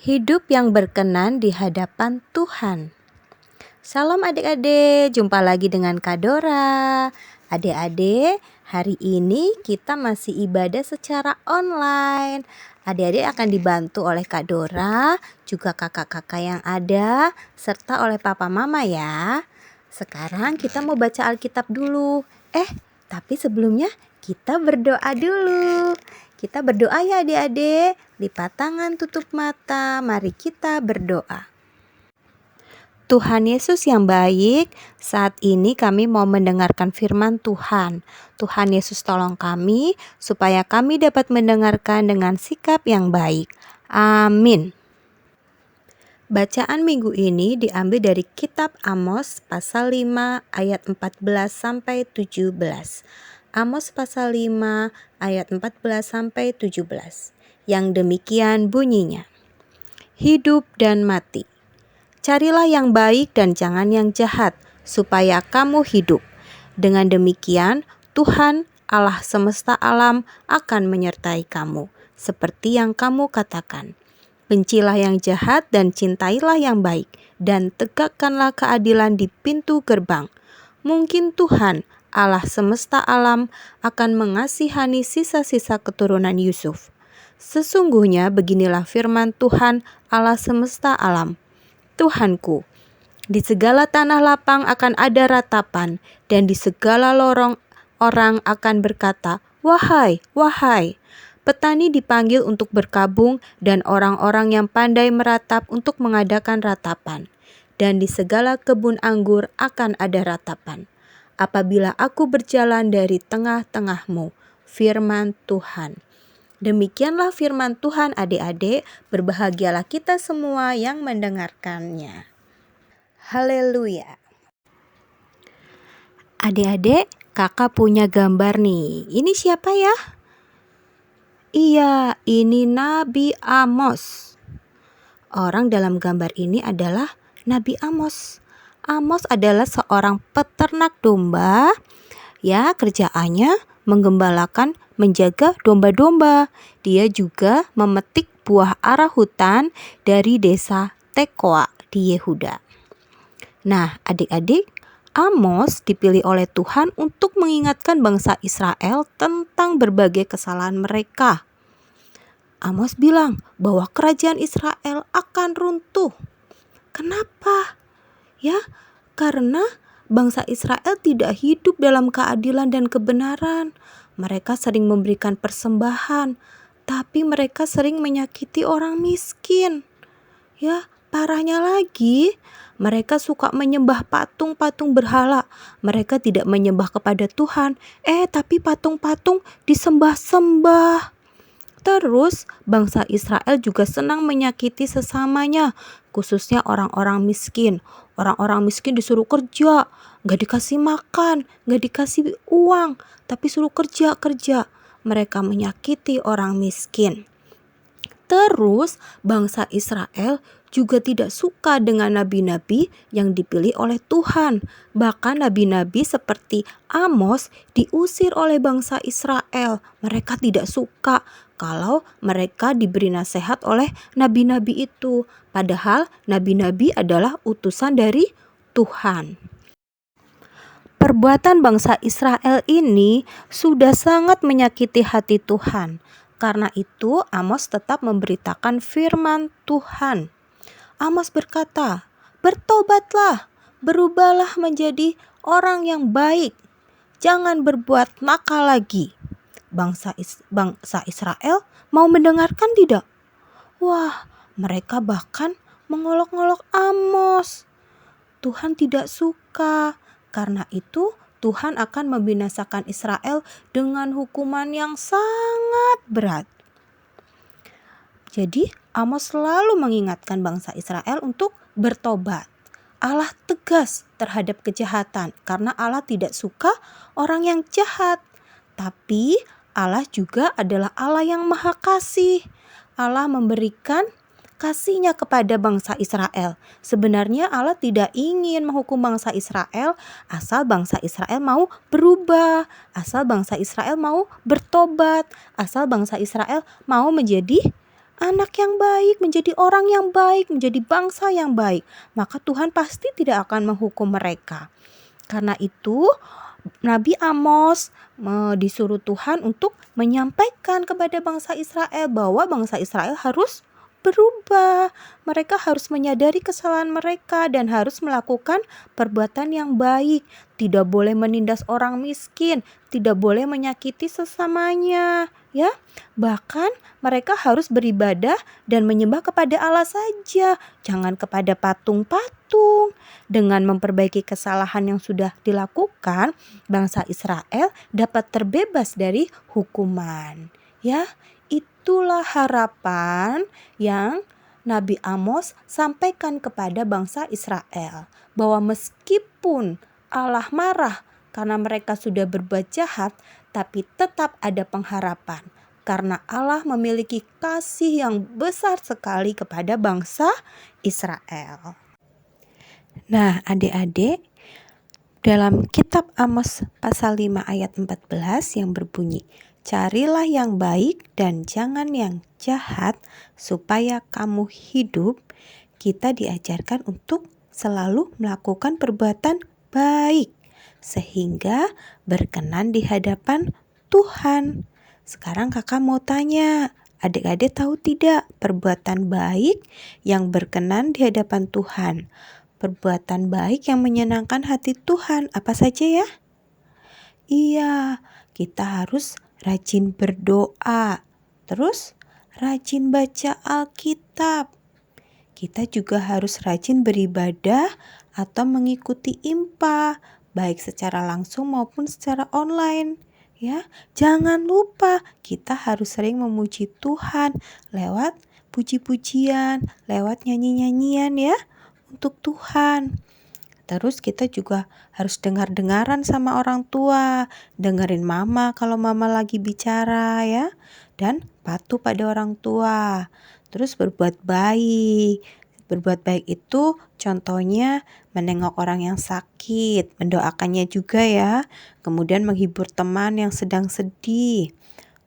Hidup yang berkenan di hadapan Tuhan. Salam adik-adik, jumpa lagi dengan Kak Dora. Adik-adik, hari ini kita masih ibadah secara online. Adik-adik akan dibantu oleh Kak Dora, juga kakak-kakak yang ada, serta oleh papa mama ya. Sekarang kita mau baca Alkitab dulu. Tapi sebelumnya kita berdoa dulu. Kita berdoa ya adik-adik. Lipat tangan, tutup mata. Mari kita berdoa. Tuhan Yesus yang baik, saat ini kami mau mendengarkan firman Tuhan. Tuhan Yesus tolong kami supaya kami dapat mendengarkan dengan sikap yang baik. Amin. Bacaan minggu ini diambil dari kitab Amos pasal 5 ayat 14 sampai 17. Amos pasal 5 ayat 14 sampai 17. Yang demikian bunyinya. Hidup dan mati. Carilah yang baik dan jangan yang jahat, supaya kamu hidup. Dengan demikian, Tuhan Allah semesta alam akan menyertai kamu, seperti yang kamu katakan. Bencilah yang jahat dan cintailah yang baik, dan tegakkanlah keadilan di pintu gerbang. Mungkin Tuhan Allah semesta alam akan mengasihani sisa-sisa keturunan Yusuf. Sesungguhnya beginilah firman Tuhan Allah semesta alam. Tuhanku, di segala tanah lapang akan ada ratapan, dan di segala lorong orang akan berkata, "Wahai, wahai." Petani dipanggil untuk berkabung dan orang-orang yang pandai meratap untuk mengadakan ratapan. Dan di segala kebun anggur akan ada ratapan. Apabila aku berjalan dari tengah-tengahmu, firman Tuhan. Demikianlah firman Tuhan adik-adik, berbahagialah kita semua yang mendengarkannya. Haleluya. Adik-adik, kakak punya gambar nih. Ini siapa ya? Iya, ini Nabi Amos. Orang dalam gambar ini adalah Nabi Amos. Amos adalah seorang peternak domba. Ya, kerjaannya menggembalakan, menjaga domba-domba. Dia juga memetik buah ara hutan dari desa Tekoa di Yehuda. Nah, adik-adik, Amos dipilih oleh Tuhan untuk mengingatkan bangsa Israel tentang berbagai kesalahan mereka. Amos bilang bahwa kerajaan Israel akan runtuh. Kenapa? Ya, karena bangsa Israel tidak hidup dalam keadilan dan kebenaran. Mereka sering memberikan persembahan, tapi mereka sering menyakiti orang miskin. Ya, parahnya lagi, mereka suka menyembah patung-patung berhala. Mereka tidak menyembah kepada Tuhan, tapi patung-patung disembah-sembah. Terus, bangsa Israel juga senang menyakiti sesamanya, khususnya orang-orang miskin. Orang-orang miskin disuruh kerja, gak dikasih makan, gak dikasih uang, tapi suruh kerja. Mereka menyakiti orang miskin. Terus, bangsa Israel juga tidak suka dengan nabi-nabi yang dipilih oleh Tuhan. Bahkan nabi-nabi seperti Amos diusir oleh bangsa Israel. Mereka tidak suka kalau mereka diberi nasihat oleh nabi-nabi itu. Padahal nabi-nabi adalah utusan dari Tuhan. Perbuatan bangsa Israel ini sudah sangat menyakiti hati Tuhan. Karena itu Amos tetap memberitakan firman Tuhan. Amos berkata, "Bertobatlah, berubahlah menjadi orang yang baik. Jangan berbuat nakal lagi." Bangsa Israel mau mendengarkan tidak? Wah, mereka bahkan mengolok-olok Amos. Tuhan tidak suka. Karena itu Tuhan akan membinasakan Israel dengan hukuman yang sangat berat. Jadi Amos selalu mengingatkan bangsa Israel untuk bertobat. Allah tegas terhadap kejahatan karena Allah tidak suka orang yang jahat. Tapi Allah juga adalah Allah yang Maha Kasih. Allah memberikan kasihnya kepada bangsa Israel. Sebenarnya Allah tidak ingin menghukum bangsa Israel asal bangsa Israel mau berubah, asal bangsa Israel mau bertobat, asal bangsa Israel mau menjadi anak yang baik, menjadi orang yang baik, menjadi bangsa yang baik, maka Tuhan pasti tidak akan menghukum mereka. Karena itu Nabi Amos disuruh Tuhan untuk menyampaikan kepada bangsa Israel bahwa bangsa Israel harus berubah. Mereka harus menyadari kesalahan mereka dan harus melakukan perbuatan yang baik. Tidak boleh menindas orang miskin, tidak boleh menyakiti sesamanya, ya. Bahkan mereka harus beribadah dan menyembah kepada Allah saja, jangan kepada patung-patung. Dengan memperbaiki kesalahan yang sudah dilakukan, bangsa Israel dapat terbebas dari hukuman. Ya, itulah harapan yang Nabi Amos sampaikan kepada bangsa Israel, bahwa meskipun Allah marah karena mereka sudah berbuat jahat, tapi tetap ada pengharapan karena Allah memiliki kasih yang besar sekali kepada bangsa Israel. Nah, adik-adik, dalam kitab Amos pasal 5 ayat 14 yang berbunyi, "Carilah yang baik dan jangan yang jahat supaya kamu hidup," kita diajarkan untuk selalu melakukan perbuatan baik sehingga berkenan di hadapan Tuhan. Sekarang kakak mau tanya, adik-adik tahu tidak perbuatan baik yang berkenan di hadapan Tuhan? Perbuatan baik yang menyenangkan hati Tuhan apa saja ya? Iya, kita harus rajin berdoa, terus rajin baca Alkitab. Kita juga harus rajin beribadah atau mengikuti IMPA, baik secara langsung maupun secara online. Ya, jangan lupa kita harus sering memuji Tuhan lewat puji-pujian, lewat nyanyi-nyanyian ya untuk Tuhan. Terus kita juga harus dengar-dengaran sama orang tua, dengerin mama kalau mama lagi bicara ya, dan patuh pada orang tua. Terus berbuat baik. Berbuat baik itu contohnya menengok orang yang sakit, mendoakannya juga ya. Kemudian menghibur teman yang sedang sedih.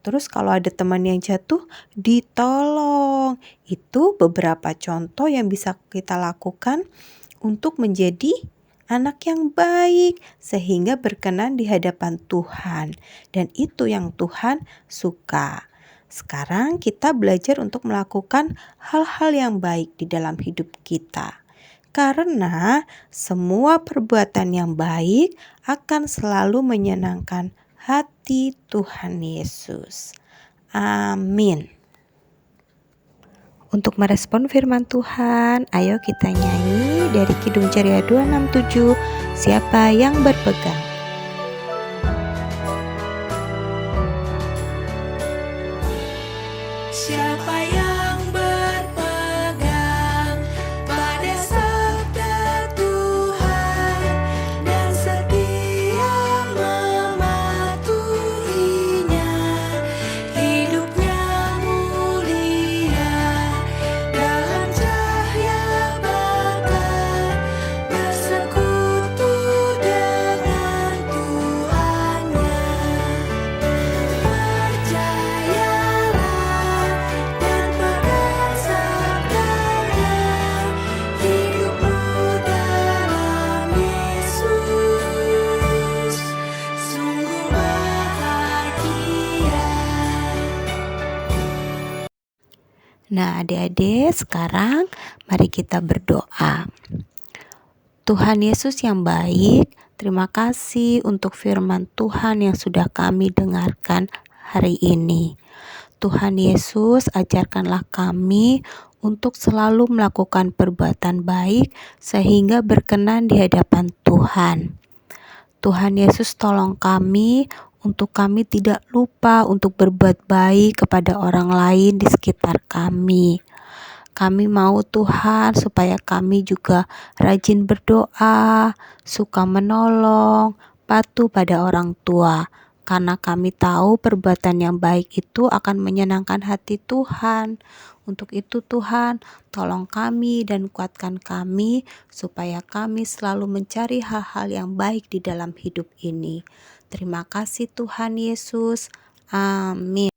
Terus kalau ada teman yang jatuh, ditolong. Itu beberapa contoh yang bisa kita lakukan untuk menjadi anak yang baik sehingga berkenan di hadapan Tuhan. Dan itu yang Tuhan suka. Sekarang kita belajar untuk melakukan hal-hal yang baik di dalam hidup kita. Karena semua perbuatan yang baik akan selalu menyenangkan hati Tuhan Yesus. Amin. Untuk merespon firman Tuhan, ayo kita nyanyi dari Kidung Ceria 267, "Siapa yang berpegang?" Siapa yang berpegang pada sabda Tuhan dan setia mematuhinya, hidupnya mulia dalam cahaya bakar, bersekutu dengan Tuhannya. Percayalah dan pegang sabdanya, hidupmu dalam Yesus sungguh bahagia. Nah, adik-adik, sekarang mari kita berdoa. Tuhan Yesus yang baik, terima kasih untuk firman Tuhan yang sudah kami dengarkan hari ini. Tuhan Yesus, ajarkanlah kami untuk selalu melakukan perbuatan baik sehingga berkenan di hadapan Tuhan. Tuhan Yesus, tolong kami untuk kami tidak lupa untuk berbuat baik kepada orang lain di sekitar kami. Kami mau Tuhan supaya kami juga rajin berdoa, suka menolong, patuh pada orang tua. Karena kami tahu perbuatan yang baik itu akan menyenangkan hati Tuhan. Untuk itu Tuhan, tolong kami dan kuatkan kami supaya kami selalu mencari hal-hal yang baik di dalam hidup ini. Terima kasih Tuhan Yesus. Amin.